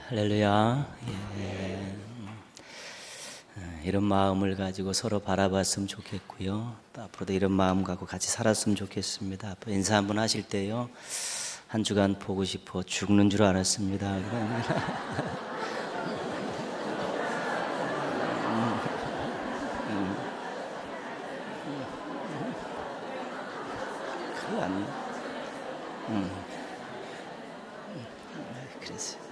할렐루야. 예. 이런 마음을 가지고 서로 바라봤으면 좋겠고요. 또 앞으로도 이런 마음 갖고 같이 살았으면 좋겠습니다. 앞으로 인사 한번 하실 때요. 한 주간 보고 싶어 죽는 줄 알았습니다. 큰일 났네. 그래서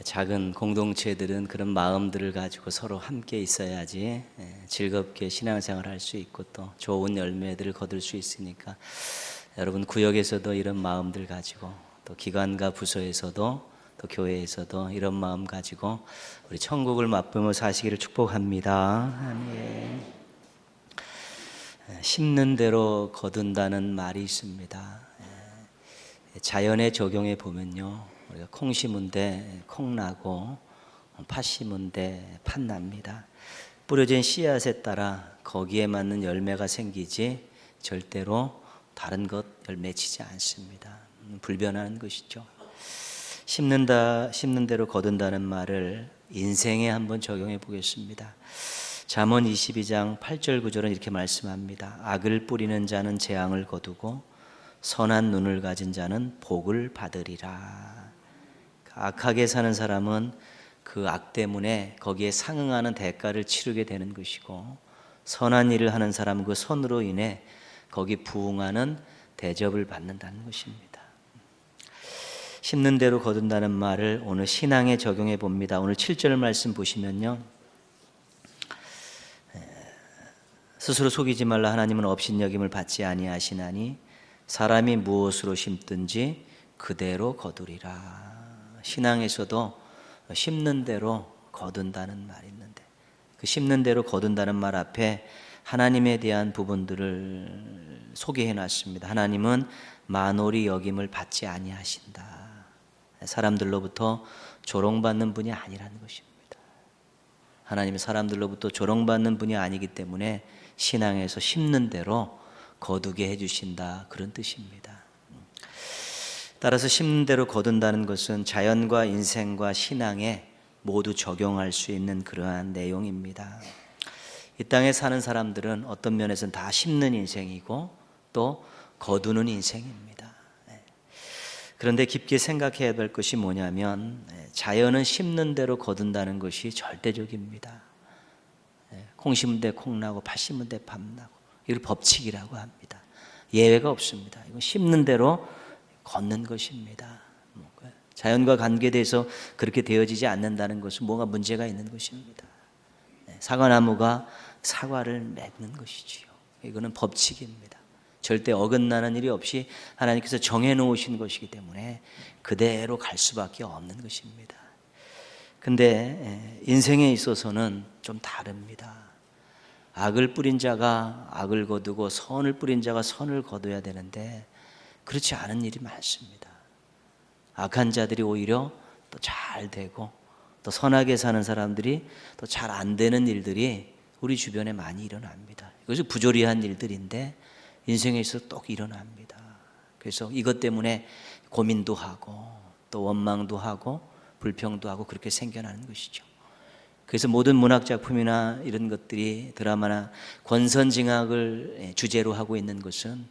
작은 공동체들은 그런 마음들을 가지고 서로 함께 있어야지 즐겁게 신앙생활을 할 수 있고 또 좋은 열매들을 거둘 수 있으니까 여러분 구역에서도 이런 마음들 가지고 또 기관과 부서에서도 또 교회에서도 이런 마음 가지고 우리 천국을 맛보며 사시기를 축복합니다. 아멘. 심는 대로 거둔다는 말이 있습니다. 자연에 적용해 보면요, 우리가 콩 심은데 콩 나고 팥 심은데 팥 납니다. 뿌려진 씨앗에 따라 거기에 맞는 열매가 생기지 절대로 다른 것 열매 치지 않습니다. 불변하는 것이죠. 심는 대로 거둔다는 말을 인생에 한번 적용해 보겠습니다. 잠언 22장 8절 9절은 이렇게 말씀합니다. 악을 뿌리는 자는 재앙을 거두고 선한 눈을 가진 자는 복을 받으리라. 악하게 사는 사람은 그 악 때문에 거기에 상응하는 대가를 치르게 되는 것이고, 선한 일을 하는 사람은 그 선으로 인해 거기 부응하는 대접을 받는다는 것입니다. 심는 대로 거둔다는 말을 오늘 신앙에 적용해 봅니다. 오늘 7절 말씀 보시면요, 스스로 속이지 말라. 하나님은 업신여김을 받지 아니하시나니 사람이 무엇으로 심든지 그대로 거두리라. 신앙에서도 심는 대로 거둔다는 말이 있는데, 그 심는 대로 거둔다는 말 앞에 하나님에 대한 부분들을 소개해 놨습니다. 하나님은 만홀히 여김을 받지 아니하신다. 사람들로부터 조롱받는 분이 아니라는 것입니다. 하나님은 사람들로부터 조롱받는 분이 아니기 때문에 신앙에서 심는 대로 거두게 해주신다, 그런 뜻입니다. 따라서 심는 대로 거둔다는 것은 자연과 인생과 신앙에 모두 적용할 수 있는 그러한 내용입니다. 이 땅에 사는 사람들은 어떤 면에서는 다 심는 인생이고 또 거두는 인생입니다. 그런데 깊게 생각해야 될 것이 뭐냐면, 자연은 심는 대로 거둔다는 것이 절대적입니다. 콩 심은 데 콩 나고 팥 심은 데 팥 나고, 이걸 법칙이라고 합니다. 예외가 없습니다. 이건 심는 대로 걷는 것입니다. 자연과 관계돼서 그렇게 되어지지 않는다는 것은 뭔가 문제가 있는 것입니다. 사과나무가 사과를 맺는 것이지요. 이거는 법칙입니다. 절대 어긋나는 일이 없이 하나님께서 정해놓으신 것이기 때문에 그대로 갈 수밖에 없는 것입니다. 근데 인생에 있어서는 좀 다릅니다. 악을 뿌린 자가 악을 거두고 선을 뿌린 자가 선을 거둬야 되는데 그렇지 않은 일이 많습니다. 악한 자들이 오히려 또 잘 되고, 또 선하게 사는 사람들이 또 잘 안 되는 일들이 우리 주변에 많이 일어납니다. 이것이 부조리한 일들인데 인생에 있어서 또 일어납니다. 그래서 이것 때문에 고민도 하고 또 원망도 하고 불평도 하고 그렇게 생겨나는 것이죠. 그래서 모든 문학 작품이나 이런 것들이 드라마나 권선징악을 주제로 하고 있는 것은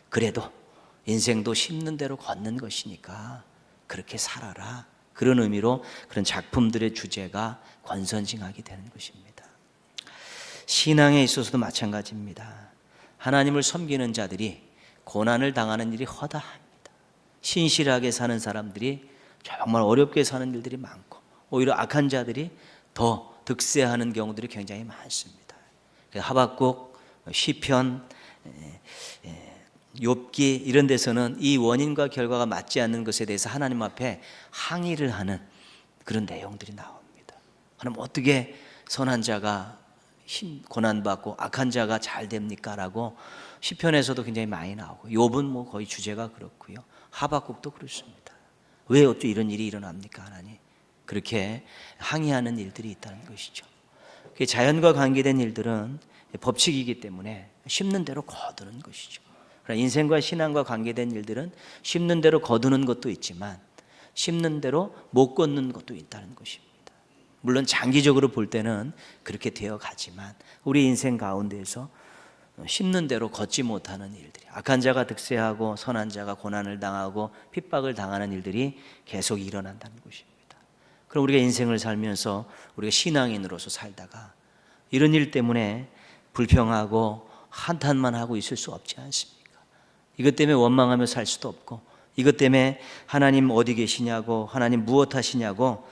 그래도 인생도 심는 대로 걷는 것이니까 그렇게 살아라, 그런 의미로 그런 작품들의 주제가 권선징악이 되는 것입니다. 신앙에 있어서도 마찬가지입니다. 하나님을 섬기는 자들이 고난을 당하는 일이 허다합니다. 신실하게 사는 사람들이 정말 어렵게 사는 일들이 많고, 오히려 악한 자들이 더 득세하는 경우들이 굉장히 많습니다. 하박국, 시편, 욥기 이런 데서는 이 원인과 결과가 맞지 않는 것에 대해서 하나님 앞에 항의를 하는 그런 내용들이 나옵니다. 하나님, 어떻게 선한 자가 고난받고 악한 자가 잘 됩니까? 라고 시편에서도 굉장히 많이 나오고, 욥은 뭐 거의 주제가 그렇고요. 하박국도 그렇습니다. 왜 어째 이런 일이 일어납니까? 하나님, 그렇게 항의하는 일들이 있다는 것이죠. 자연과 관계된 일들은 법칙이기 때문에 심는 대로 거두는 것이죠. 그러나 인생과 신앙과 관계된 일들은 심는 대로 거두는 것도 있지만 심는 대로 못 걷는 것도 있다는 것입니다. 물론 장기적으로 볼 때는 그렇게 되어 가지만 우리 인생 가운데에서 심는 대로 걷지 못하는 일들이, 악한 자가 득세하고 선한 자가 고난을 당하고 핍박을 당하는 일들이 계속 일어난다는 것입니다. 그럼 우리가 인생을 살면서 우리가 신앙인으로서 살다가 이런 일 때문에 불평하고 한탄만 하고 있을 수 없지 않습니까? 이것 때문에 원망하며 살 수도 없고, 이것 때문에 하나님 어디 계시냐고, 하나님 무엇 하시냐고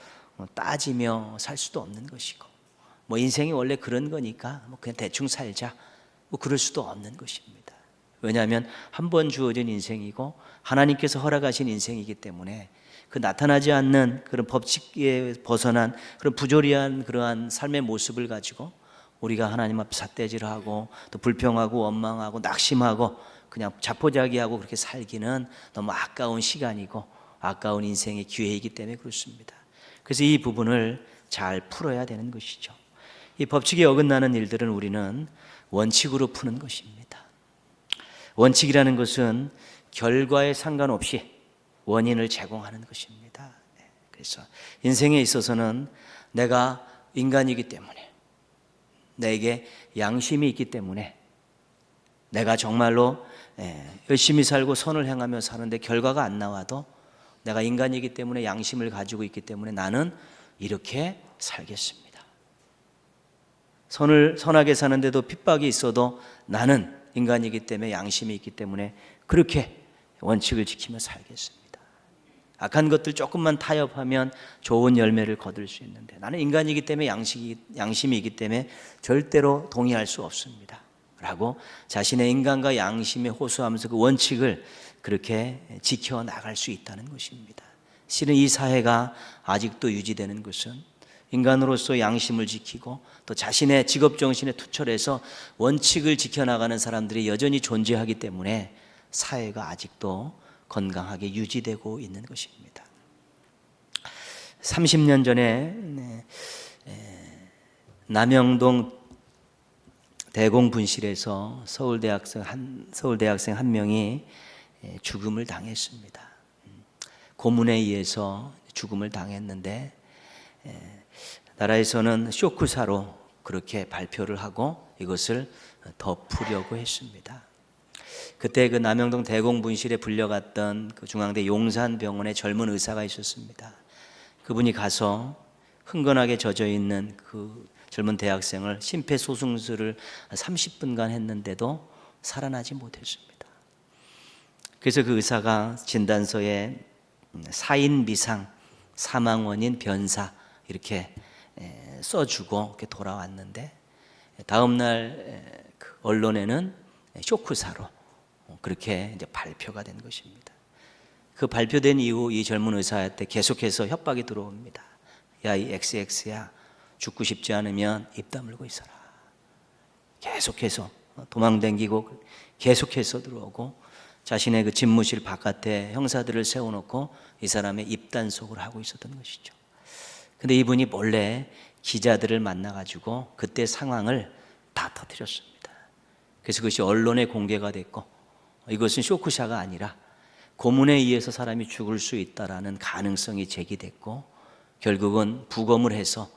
따지며 살 수도 없는 것이고, 인생이 원래 그런 거니까 그냥 대충 살자, 그럴 수도 없는 것입니다. 왜냐하면 한 번 주어진 인생이고 하나님께서 허락하신 인생이기 때문에 그 나타나지 않는 그런 법칙에 벗어난 그런 부조리한 그러한 삶의 모습을 가지고 우리가 하나님 앞에 삿대질하고 또 불평하고 원망하고 낙심하고 그냥 자포자기하고 그렇게 살기는 너무 아까운 시간이고 아까운 인생의 기회이기 때문에 그렇습니다. 그래서 이 부분을 잘 풀어야 되는 것이죠. 이 법칙에 어긋나는 일들은 우리는 원칙으로 푸는 것입니다. 원칙이라는 것은 결과에 상관없이 원인을 제공하는 것입니다. 그래서 인생에 있어서는 내가 인간이기 때문에, 내게 양심이 있기 때문에, 내가 정말로 열심히 살고 선을 행하며 사는데 결과가 안 나와도 내가 인간이기 때문에 양심을 가지고 있기 때문에 나는 이렇게 살겠습니다. 선하게 사는데도 핍박이 있어도 나는 인간이기 때문에 양심이 있기 때문에 그렇게 원칙을 지키며 살겠습니다. 악한 것들 조금만 타협하면 좋은 열매를 거둘 수 있는데 나는 인간이기 때문에 양심이 있기 때문에 절대로 동의할 수 없습니다 라고 자신의 인간과 양심에 호소하면서 그 원칙을 그렇게 지켜나갈 수 있다는 것입니다. 실은 이 사회가 아직도 유지되는 것은 인간으로서 양심을 지키고 또 자신의 직업정신에 투철해서 원칙을 지켜나가는 사람들이 여전히 존재하기 때문에 사회가 아직도 건강하게 유지되고 있는 것입니다. 30년 전에 남영동 대공분실에서 서울대학생 한 명이 죽음을 당했습니다. 고문에 의해서 죽음을 당했는데 나라에서는 쇼크사로 그렇게 발표를 하고 이것을 덮으려고 했습니다. 그때 그 남영동 대공분실에 불려갔던 그 중앙대 용산병원에 젊은 의사가 있었습니다. 그분이 가서 흥건하게 젖어 있는 그 젊은 대학생을 심폐소생술을 30분간 했는데도 살아나지 못했습니다. 그래서 그 의사가 진단서에 사인 미상, 사망 원인 변사 이렇게 써주고 이렇게 돌아왔는데 다음 날 언론에는 쇼크사로 그렇게 이제 발표가 된 것입니다. 그 발표된 이후 이 젊은 의사한테 계속해서 협박이 들어옵니다. 야, 이 XX야, 죽고 싶지 않으면 입 다물고 있어라. 계속해서 도망다니고 계속해서 들어오고 자신의 그 집무실 바깥에 형사들을 세워놓고 이 사람의 입단속을 하고 있었던 것이죠. 근데 이분이 몰래 기자들을 만나가지고 그때 상황을 다 터뜨렸습니다. 그래서 그것이 언론에 공개가 됐고 이것은 쇼크샤가 아니라 고문에 의해서 사람이 죽을 수 있다라는 가능성이 제기됐고 결국은 부검을 해서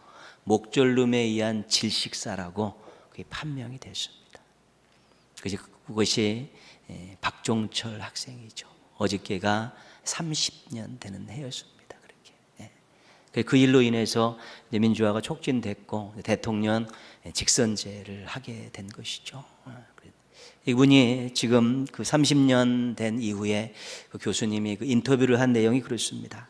목절름에 의한 질식사라고 그게 판명이 됐습니다. 그것이 박종철 학생이죠. 어저께가 30년 되는 해였습니다. 그 일로 인해서 민주화가 촉진됐고 대통령 직선제를 하게 된 것이죠. 이분이 지금 그 30년 된 이후에 그 교수님이 그 인터뷰를 한 내용이 그렇습니다.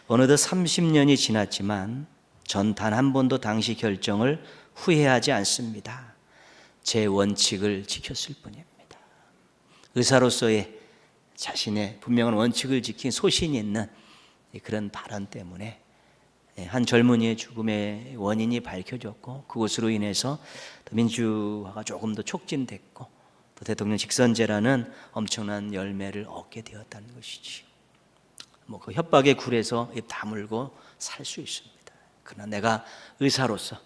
어느덧 30년이 지났지만 전 단 한 번도 당시 결정을 후회하지 않습니다. 제 원칙을 지켰을 뿐입니다. 의사로서의 자신의 분명한 원칙을 지킨 소신이 있는 그런 발언 때문에 한 젊은이의 죽음의 원인이 밝혀졌고 그것으로 인해서 민주화가 조금 더 촉진됐고 또 대통령 직선제라는 엄청난 열매를 얻게 되었다는 것이지. 그 협박에 굴해서 입 다물고 살 수 있습니다. 그러나 내가 의사로서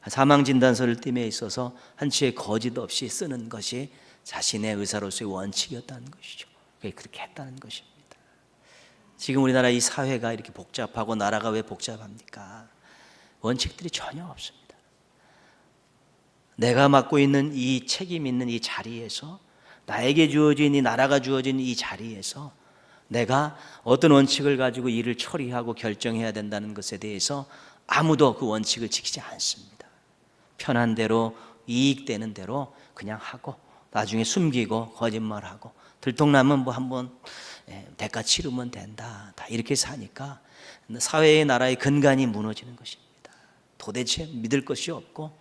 사망진단서를 띨에 있어서 한치의 거짓 없이 쓰는 것이 자신의 의사로서의 원칙이었다는 것이죠. 그렇게 했다는 것입니다. 지금 우리나라 이 사회가 이렇게 복잡하고 나라가 왜 복잡합니까? 원칙들이 전혀 없습니다. 내가 맡고 있는 이 책임 있는 이 자리에서, 나에게 주어진 이 나라가 주어진 이 자리에서 내가 어떤 원칙을 가지고 일을 처리하고 결정해야 된다는 것에 대해서 아무도 그 원칙을 지키지 않습니다. 편한 대로, 이익되는 대로 그냥 하고 나중에 숨기고 거짓말하고 들통나면 뭐 한번 대가 치르면 된다. 다 이렇게 사니까 사회의 나라의 근간이 무너지는 것입니다. 도대체 믿을 것이 없고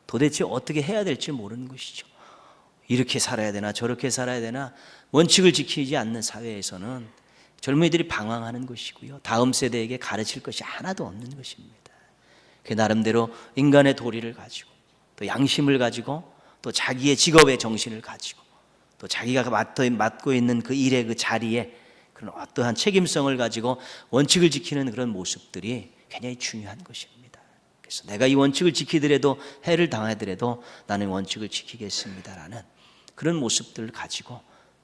도대체 어떻게 해야 될지 모르는 것이죠. 이렇게 살아야 되나 저렇게 살아야 되나 원칙을 지키지 않는 사회에서는 젊은이들이 방황하는 것이고요. 다음 세대에게 가르칠 것이 하나도 없는 것입니다. 그 나름대로 인간의 도리를 가지고 또 양심을 가지고 또 자기의 직업의 정신을 가지고 또 자기가 맡고 있는 그 일의 그 자리에 그런 어떠한 책임성을 가지고 원칙을 지키는 그런 모습들이 굉장히 중요한 것입니다. 그래서 내가 이 원칙을 지키더라도 해를 당하더라도 나는 원칙을 지키겠습니다라는 그런 모습들을 가지고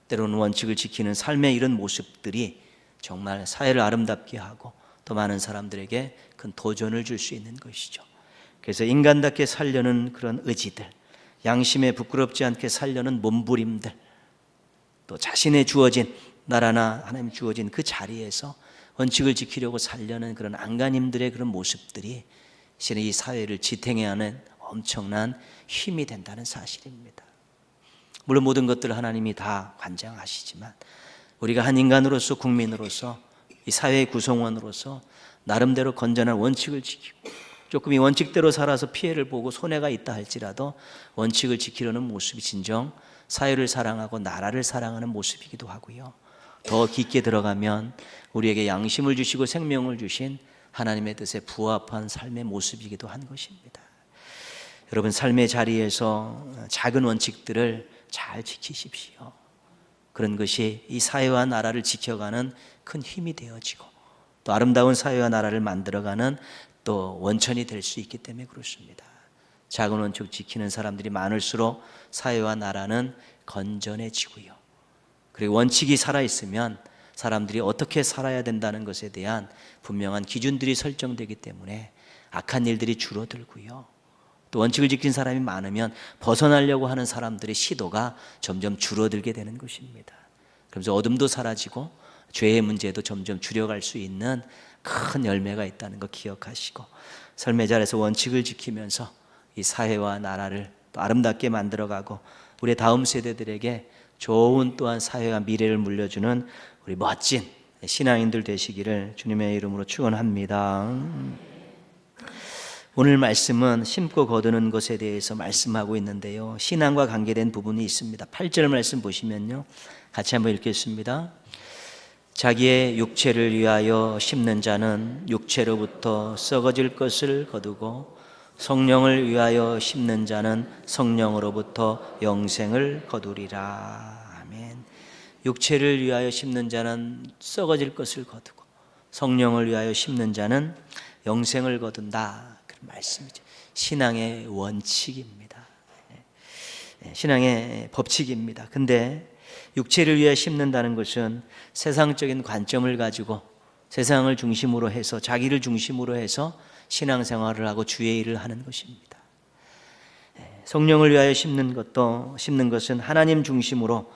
때로는 원칙을 지키는 삶의 이런 모습들이 정말 사회를 아름답게 하고 또 많은 사람들에게 큰 도전을 줄 수 있는 것이죠. 그래서 인간답게 살려는 그런 의지들, 양심에 부끄럽지 않게 살려는 몸부림들, 또 자신의 주어진 나라나 하나님 주어진 그 자리에서 원칙을 지키려고 살려는 그런 안간힘들의 그런 모습들이 실은 이 사회를 지탱해야 하는 엄청난 힘이 된다는 사실입니다. 물론 모든 것들을 하나님이 다 관장하시지만 우리가 한 인간으로서 국민으로서 이 사회의 구성원으로서 나름대로 건전한 원칙을 지키고 조금 이 원칙대로 살아서 피해를 보고 손해가 있다 할지라도 원칙을 지키려는 모습이 진정 사회를 사랑하고 나라를 사랑하는 모습이기도 하고요. 더 깊게 들어가면 우리에게 양심을 주시고 생명을 주신 하나님의 뜻에 부합한 삶의 모습이기도 한 것입니다. 여러분 삶의 자리에서 작은 원칙들을 잘 지키십시오. 그런 것이 이 사회와 나라를 지켜가는 큰 힘이 되어지고 또 아름다운 사회와 나라를 만들어가는 또 원천이 될 수 있기 때문에 그렇습니다. 작은 원칙 지키는 사람들이 많을수록 사회와 나라는 건전해지고요. 그리고 원칙이 살아있으면 사람들이 어떻게 살아야 된다는 것에 대한 분명한 기준들이 설정되기 때문에 악한 일들이 줄어들고요. 또 원칙을 지킨 사람이 많으면 벗어나려고 하는 사람들의 시도가 점점 줄어들게 되는 것입니다. 그러면서 어둠도 사라지고 죄의 문제도 점점 줄여갈 수 있는 큰 열매가 있다는 거 기억하시고 삶의 자리에서 원칙을 지키면서 이 사회와 나라를 또 아름답게 만들어가고 우리 다음 세대들에게 좋은 또한 사회와 미래를 물려주는 우리 멋진 신앙인들 되시기를 주님의 이름으로 축원합니다. 오늘 말씀은 심고 거두는 것에 대해서 말씀하고 있는데요, 신앙과 관계된 부분이 있습니다. 8절 말씀 보시면요, 같이 한번 읽겠습니다. 자기의 육체를 위하여 심는 자는 육체로부터 썩어질 것을 거두고 성령을 위하여 심는 자는 성령으로부터 영생을 거두리라. 아멘. 육체를 위하여 심는 자는 썩어질 것을 거두고 성령을 위하여 심는 자는 영생을 거둔다. 그런 말씀이죠. 신앙의 원칙입니다. 신앙의 법칙입니다. 근데 육체를 위해 심는다는 것은 세상적인 관점을 가지고 세상을 중심으로 해서 자기를 중심으로 해서 신앙생활을 하고 주의 일을 하는 것입니다. 성령을 위하여 심는 것은 하나님 중심으로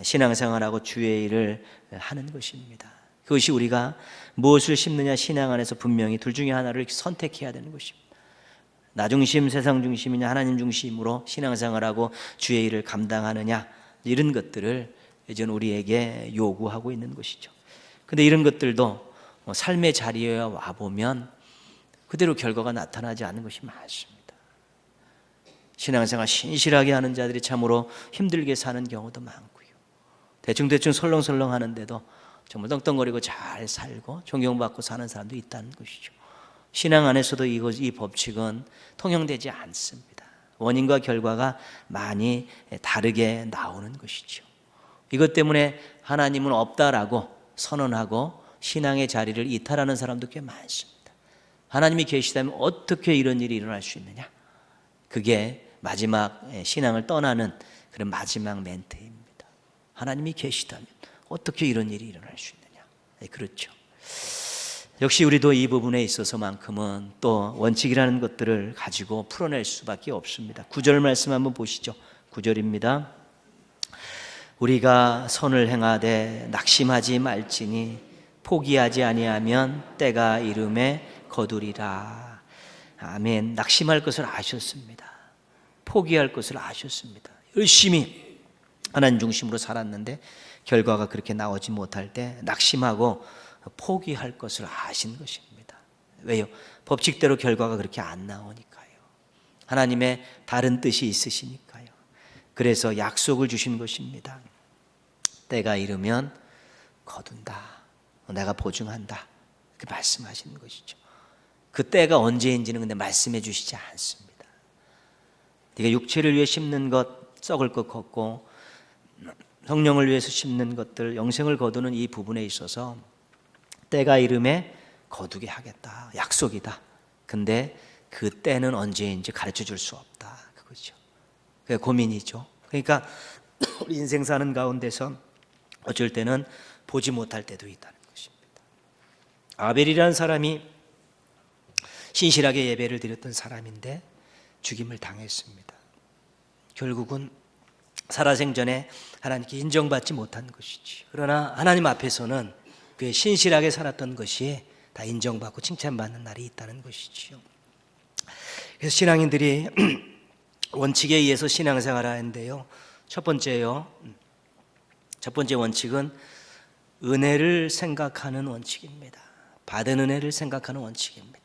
신앙생활하고 주의 일을 하는 것입니다. 그것이 우리가 무엇을 심느냐 신앙 안에서 분명히 둘 중에 하나를 선택해야 되는 것입니다. 나 중심, 세상 중심이냐 하나님 중심으로 신앙생활하고 주의 일을 감당하느냐, 이런 것들을 이제 우리에게 요구하고 있는 것이죠. 그런데 이런 것들도 삶의 자리에 와보면 그대로 결과가 나타나지 않는 것이 많습니다. 신앙생활 신실하게 하는 자들이 참으로 힘들게 사는 경우도 많고요, 대충 설렁설렁 하는데도 정말 떵떵거리고 잘 살고 존경받고 사는 사람도 있다는 것이죠. 신앙 안에서도 이 법칙은 통용되지 않습니다. 원인과 결과가 많이 다르게 나오는 것이죠. 이것 때문에 하나님은 없다라고 선언하고 신앙의 자리를 이탈하는 사람도 꽤 많습니다. 하나님이 계시다면 어떻게 이런 일이 일어날 수 있느냐? 그게 마지막 신앙을 떠나는 그런 마지막 멘트입니다. 하나님이 계시다면 어떻게 이런 일이 일어날 수 있느냐? 네, 그렇죠. 역시 우리도 이 부분에 있어서만큼은 또 원칙이라는 것들을 가지고 풀어낼 수밖에 없습니다. 9절 말씀 한번 보시죠. 9절입니다. 우리가 선을 행하되 낙심하지 말지니 포기하지 아니하면 때가 이름에 거두리라. 아멘. 낙심할 것을 아셨습니다. 포기할 것을 아셨습니다. 열심히 하나님 중심으로 살았는데 결과가 그렇게 나오지 못할 때 낙심하고 포기할 것을 아신 것입니다. 왜요? 법칙대로 결과가 그렇게 안 나오니까요. 하나님의 다른 뜻이 있으시니까요. 그래서 약속을 주신 것입니다. 때가 이르면 거둔다. 내가 보증한다. 그렇게 말씀하시는 것이죠. 그 때가 언제인지는 근데 말씀해 주시지 않습니다. 네가 육체를 위해 심는 것, 썩을 것 걷고 성령을 위해서 심는 것들, 영생을 거두는 이 부분에 있어서 때가 이름에 거두게 하겠다. 약속이다. 근데 그 때는 언제인지 가르쳐 줄 수 없다. 그거죠. 그게 고민이죠. 그러니까 우리 인생 사는 가운데서 어쩔 때는 보지 못할 때도 있다는 것입니다. 아벨이라는 사람이 신실하게 예배를 드렸던 사람인데 죽임을 당했습니다. 결국은 살아생전에 하나님께 인정받지 못한 것이지. 그러나 하나님 앞에서는 그 신실하게 살았던 것이 다 인정받고 칭찬받는 날이 있다는 것이지요. 그래서 신앙인들이 원칙에 의해서 신앙생활을 하는데요. 첫 번째 원칙은 은혜를 생각하는 원칙입니다. 받은 은혜를 생각하는 원칙입니다.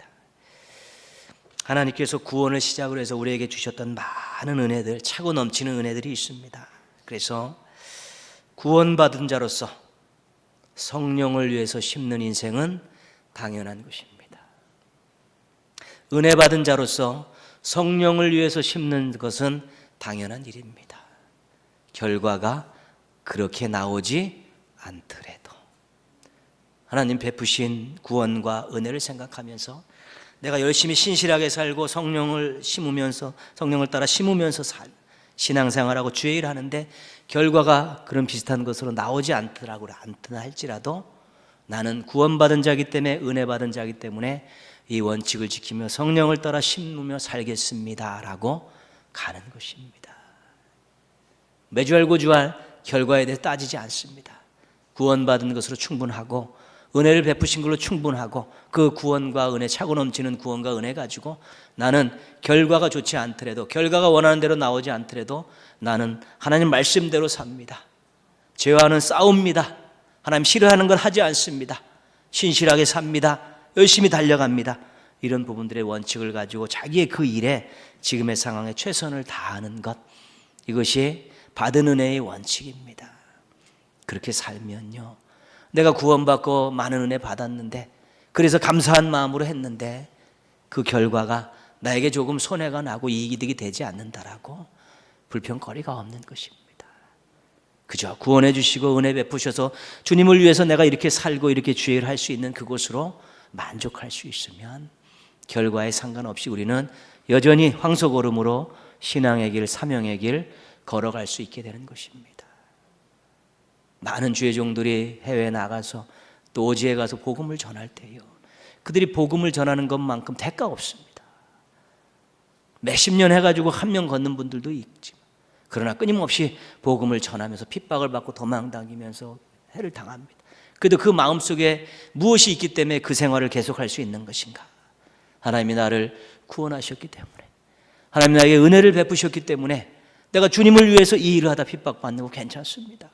하나님께서 구원을 시작으로 해서 우리에게 주셨던 많은 은혜들, 차고 넘치는 은혜들이 있습니다. 그래서 구원받은 자로서 성령을 위해서 심는 인생은 당연한 것입니다. 은혜 받은 자로서 성령을 위해서 심는 것은 당연한 일입니다. 결과가 그렇게 나오지 않더라도 하나님 베푸신 구원과 은혜를 생각하면서 내가 열심히 신실하게 살고 성령을 따라 심으면서 신앙생활하고 주의 일 하는데 결과가 그런 비슷한 것으로 나오지 않더라 할지라도 나는 구원받은 자이기 때문에, 은혜 받은 자이기 때문에 이 원칙을 지키며 성령을 따라 심으며 살겠습니다 라고 가는 것입니다. 매주알 고주알 결과에 대해 따지지 않습니다. 구원받은 것으로 충분하고 은혜를 베푸신 걸로 충분하고 그 구원과 은혜, 차고 넘치는 구원과 은혜 가지고 나는 결과가 좋지 않더라도, 결과가 원하는 대로 나오지 않더라도 나는 하나님 말씀대로 삽니다. 죄와는 싸웁니다. 하나님 싫어하는 걸 하지 않습니다. 신실하게 삽니다. 열심히 달려갑니다. 이런 부분들의 원칙을 가지고 자기의 그 일에 지금의 상황에 최선을 다하는 것, 이것이 받은 은혜의 원칙입니다. 그렇게 살면요, 내가 구원받고 많은 은혜 받았는데, 그래서 감사한 마음으로 했는데 그 결과가 나에게 조금 손해가 나고 이득이 되지 않는다라고 불평거리가 없는 것입니다. 그저 구원해 주시고 은혜 베푸셔서 주님을 위해서 내가 이렇게 살고 이렇게 주의를 할 수 있는 그곳으로 만족할 수 있으면 결과에 상관없이 우리는 여전히 황소걸음으로 신앙의 길, 사명의 길 걸어갈 수 있게 되는 것입니다. 많은 주의 종들이 해외에 나가서 또 오지에 가서 복음을 전할 때요, 그들이 복음을 전하는 것만큼 대가 없습니다. 몇십 년 해가지고 한 명 걷는 분들도 있지만, 그러나 끊임없이 복음을 전하면서 핍박을 받고 도망다니면서 해를 당합니다. 그래도 그 마음속에 무엇이 있기 때문에 그 생활을 계속할 수 있는 것인가? 하나님이 나를 구원하셨기 때문에, 하나님이 나에게 은혜를 베푸셨기 때문에 내가 주님을 위해서 이 일을 하다 핍박받는 거 괜찮습니다.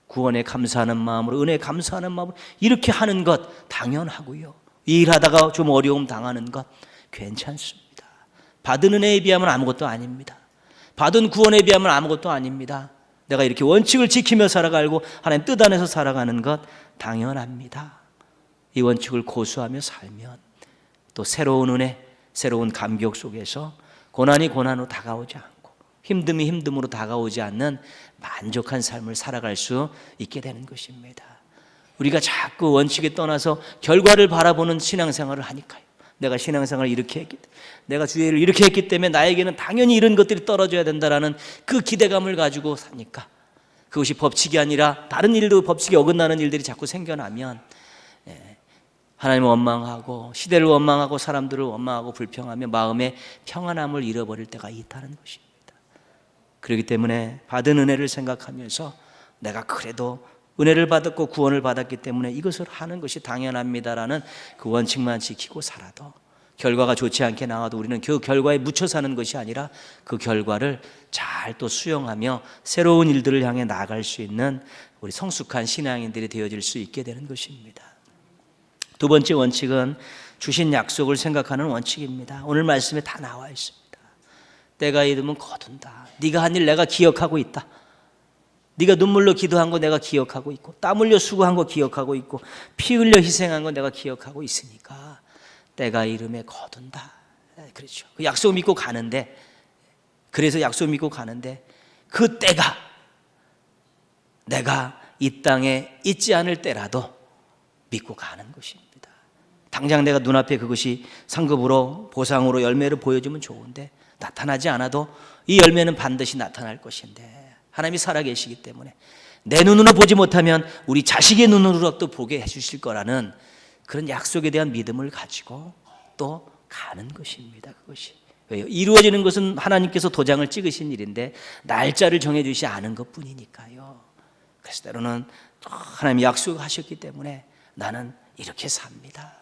구원에 감사하는 마음으로, 은혜에 감사하는 마음으로 이렇게 하는 것 당연하고요, 이 일하다가 좀 어려움 당하는 것 괜찮습니다. 받은 은혜에 비하면 아무것도 아닙니다. 받은 구원에 비하면 아무것도 아닙니다. 내가 이렇게 원칙을 지키며 살아가고 하나님 뜻 안에서 살아가는 것 당연합니다. 이 원칙을 고수하며 살면 또 새로운 은혜, 새로운 감격 속에서 고난이 고난으로 다가오지 않고 힘듦이 힘듦으로 다가오지 않는 만족한 삶을 살아갈 수 있게 되는 것입니다. 우리가 자꾸 원칙에 떠나서 결과를 바라보는 신앙생활을 하니까요, 내가 신앙생활을 이렇게 했기 때문에, 내가 주의를 이렇게 했기 때문에 나에게는 당연히 이런 것들이 떨어져야 된다라는 그 기대감을 가지고 사니까 그것이 법칙이 아니라 다른 일도 법칙에 어긋나는 일들이 자꾸 생겨나면 하나님을 원망하고 시대를 원망하고 사람들을 원망하고 불평하며 마음의 평안함을 잃어버릴 때가 있다는 것입니다. 그렇기 때문에 받은 은혜를 생각하면서 내가 그래도 은혜를 받았고 구원을 받았기 때문에 이것을 하는 것이 당연합니다라는 그 원칙만 지키고 살아도 결과가 좋지 않게 나와도 우리는 그 결과에 묻혀 사는 것이 아니라 그 결과를 잘 또 수용하며 새로운 일들을 향해 나아갈 수 있는 우리 성숙한 신앙인들이 되어질 수 있게 되는 것입니다. 두 번째 원칙은 주신 약속을 생각하는 원칙입니다. 오늘 말씀에 다 나와 있습니다. 때가 이르면 거둔다. 네가 한 일 내가 기억하고 있다. 네가 눈물로 기도한 거 내가 기억하고 있고 땀 흘려 수고한 거 기억하고 있고 피 흘려 희생한 거 내가 기억하고 있으니까 때가 이름에 거둔다. 그렇죠. 그 약속 믿고 가는데, 그래서 약속 믿고 가는데 그 때가 내가 이 땅에 있지 않을 때라도 믿고 가는 것입니다. 당장 내가 눈앞에 그것이 상급으로 보상으로 열매를 보여주면 좋은데 나타나지 않아도 이 열매는 반드시 나타날 것인데 하나님이 살아계시기 때문에 내 눈으로 보지 못하면 우리 자식의 눈으로 또 보게 해주실 거라는 그런 약속에 대한 믿음을 가지고 또 가는 것입니다. 그것이 왜요? 이루어지는 것은 하나님께서 도장을 찍으신 일인데 날짜를 정해주시 않은 것뿐이니까요. 그래서 때로는 하나님이 약속하셨기 때문에 나는 이렇게 삽니다.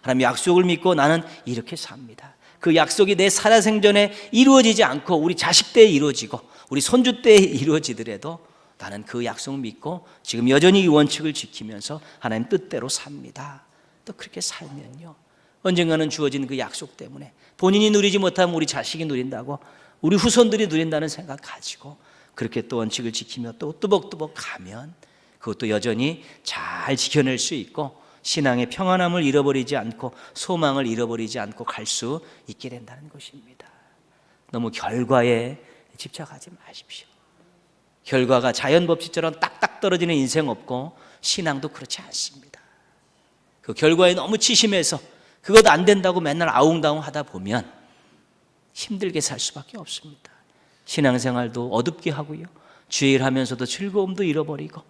하나님 약속을 믿고 나는 이렇게 삽니다. 그 약속이 내 살아생전에 이루어지지 않고 우리 자식 때에 이루어지고 우리 손주 때에 이루어지더라도 나는 그 약속 믿고 지금 여전히 이 원칙을 지키면서 하나님 뜻대로 삽니다. 또 그렇게 살면요, 언젠가는 주어진 그 약속 때문에 본인이 누리지 못하면 우리 자식이 누린다고, 우리 후손들이 누린다는 생각 가지고 그렇게 또 원칙을 지키며 또 뚜벅뚜벅 가면 그것도 여전히 잘 지켜낼 수 있고 신앙의 평안함을 잃어버리지 않고 소망을 잃어버리지 않고 갈 수 있게 된다는 것입니다. 너무 결과에 집착하지 마십시오. 결과가 자연 법칙처럼 딱딱 떨어지는 인생 없고 신앙도 그렇지 않습니다. 그 결과에 너무 치심해서 그것 안 된다고 맨날 아웅다웅 하다 보면 힘들게 살 수밖에 없습니다. 신앙생활도 어둡게 하고요, 주의 일 하면서도 즐거움도 잃어버리고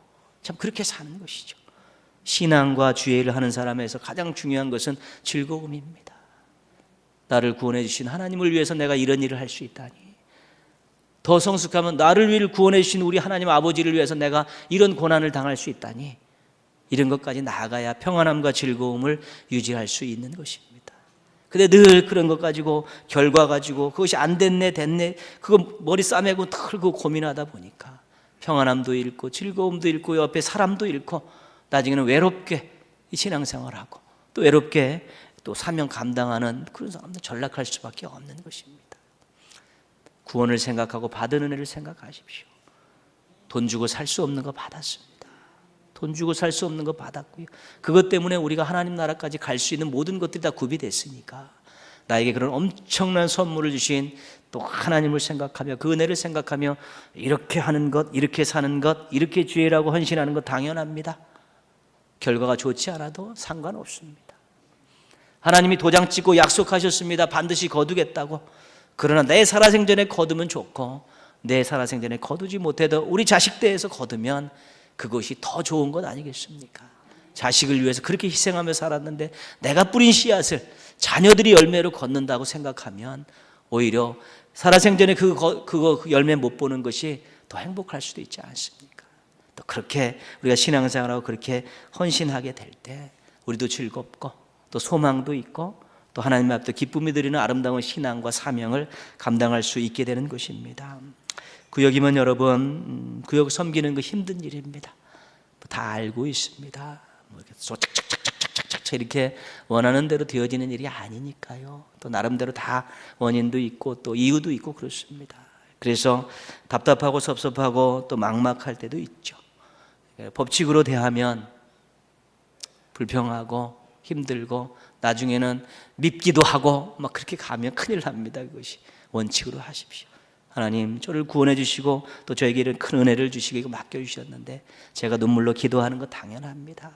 참 그렇게 사는 것이죠. 신앙과 주의 일을 하는 사람에서 가장 중요한 것은 즐거움입니다. 나를 구원해 주신 하나님을 위해서 내가 이런 일을 할 수 있다니, 더 성숙하면 나를 위해 구원해 주신 우리 하나님 아버지를 위해서 내가 이런 고난을 당할 수 있다니, 이런 것까지 나아가야 평안함과 즐거움을 유지할 수 있는 것입니다. 근데 늘 그런 것 가지고 결과 가지고 그것이 안 됐네 됐네 그거 머리 싸매고 털고 고민하다 보니까 평안함도 잃고 즐거움도 잃고 옆에 사람도 잃고 나중에는 외롭게 이 신앙생활하고 또 외롭게 또 사명 감당하는 그런 사람들 전락할 수밖에 없는 것입니다. 구원을 생각하고 받은 은혜를 생각하십시오. 돈 주고 살 수 없는 거 받았습니다. 돈 주고 살 수 없는 거 받았고요, 그것 때문에 우리가 하나님 나라까지 갈 수 있는 모든 것들이 다 구비됐으니까 나에게 그런 엄청난 선물을 주신 또 하나님을 생각하며 그 은혜를 생각하며 이렇게 하는 것, 이렇게 사는 것, 이렇게 주의라고 헌신하는 것 당연합니다. 결과가 좋지 않아도 상관없습니다. 하나님이 도장 찍고 약속하셨습니다. 반드시 거두겠다고. 그러나 내 살아생전에 거두면 좋고 내 살아생전에 거두지 못해도 우리 자식 때에서 거두면 그것이 더 좋은 것 아니겠습니까? 자식을 위해서 그렇게 희생하며 살았는데 내가 뿌린 씨앗을 자녀들이 열매로 걷는다고 생각하면 오히려 살아생전에 그거 열매 못 보는 것이 더 행복할 수도 있지 않습니까? 또 그렇게 우리가 신앙생활하고 그렇게 헌신하게 될 때 우리도 즐겁고 또 소망도 있고 또 하나님 앞에 기쁨이 드리는 아름다운 신앙과 사명을 감당할 수 있게 되는 것입니다. 구역이면 여러분, 구역 섬기는 거 힘든 일입니다. 다 알고 있습니다. 이렇게 착착착착착착 이렇게 원하는 대로 되어지는 일이 아니니까요. 또 나름대로 다 원인도 있고 또 이유도 있고 그렇습니다. 그래서 답답하고 섭섭하고 또 막막할 때도 있죠. 법칙으로 대하면 불평하고 힘들고 나중에는 밉기도 하고 막 그렇게 가면 큰일 납니다. 그것이 원칙으로 하십시오. 하나님, 저를 구원해 주시고 또 저에게 이런 큰 은혜를 주시고 이거 맡겨주셨는데 제가 눈물로 기도하는 거 당연합니다.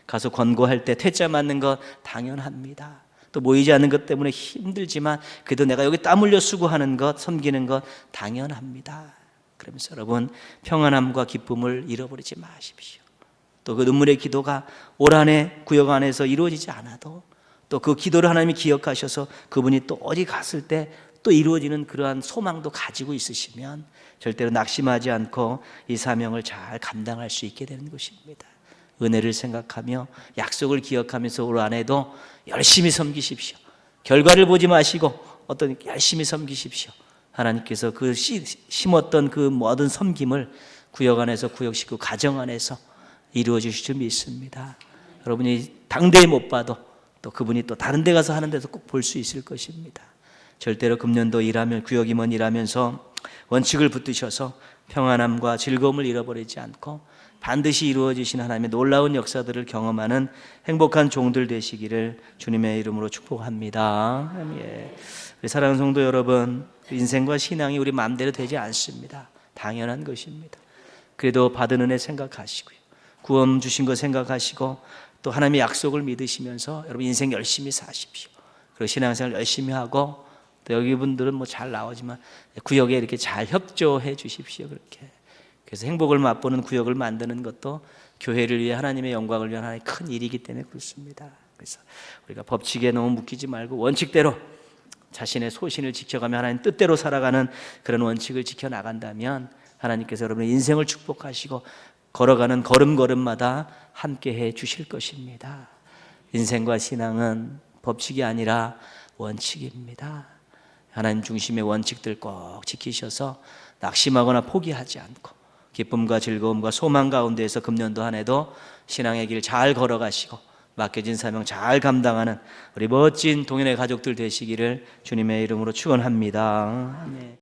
가서 권고할 때 퇴짜 맞는 거 당연합니다. 또 모이지 않는 것 때문에 힘들지만 그래도 내가 여기 땀 흘려 수고하는 것, 섬기는 것 당연합니다. 그러면서 여러분 평안함과 기쁨을 잃어버리지 마십시오. 또 그 눈물의 기도가 올 한 해 구역 안에서 이루어지지 않아도 또 그 기도를 하나님이 기억하셔서 그분이 또 어디 갔을 때 또 이루어지는 그러한 소망도 가지고 있으시면 절대로 낙심하지 않고 이 사명을 잘 감당할 수 있게 되는 것입니다. 은혜를 생각하며 약속을 기억하면서 올 한 해도 열심히 섬기십시오. 결과를 보지 마시고 열심히 섬기십시오. 하나님께서 그 심었던 그 모든 섬김을 구역 안에서, 구역 식구 가정 안에서 이루어 주실 줄 믿습니다. 여러분이 당대에 못 봐도 또 그분이 또 다른 데 가서 하는 데서 꼭 볼 수 있을 것입니다. 절대로 금년도 일하면, 구역임원 일하면서 원칙을 붙드셔서 평안함과 즐거움을 잃어버리지 않고 반드시 이루어지신 하나님의 놀라운 역사들을 경험하는 행복한 종들 되시기를 주님의 이름으로 축복합니다. 예. 우리 사랑하는 성도 여러분, 인생과 신앙이 우리 마음대로 되지 않습니다. 당연한 것입니다. 그래도 받은 은혜 생각하시고요, 구원 주신 거 생각하시고 또 하나님의 약속을 믿으시면서 여러분 인생 열심히 사십시오. 그리고 신앙생활 열심히 하고 또 여기 분들은 뭐 잘 나오지만 구역에 이렇게 잘 협조해 주십시오. 그렇게 그래서 행복을 맛보는 구역을 만드는 것도 교회를 위해 하나님의 영광을 위한 하나의 큰 일이기 때문에 그렇습니다. 그래서 우리가 법칙에 너무 묶이지 말고 원칙대로 자신의 소신을 지켜가며 하나님 뜻대로 살아가는 그런 원칙을 지켜나간다면 하나님께서 여러분의 인생을 축복하시고 걸어가는 걸음걸음마다 함께해 주실 것입니다. 인생과 신앙은 법칙이 아니라 원칙입니다. 하나님 중심의 원칙들 꼭 지키셔서 낙심하거나 포기하지 않고 기쁨과 즐거움과 소망 가운데에서 금년도 한 해도 신앙의 길 잘 걸어가시고 맡겨진 사명 잘 감당하는 우리 멋진 동현의 가족들 되시기를 주님의 이름으로 축원합니다. 아멘.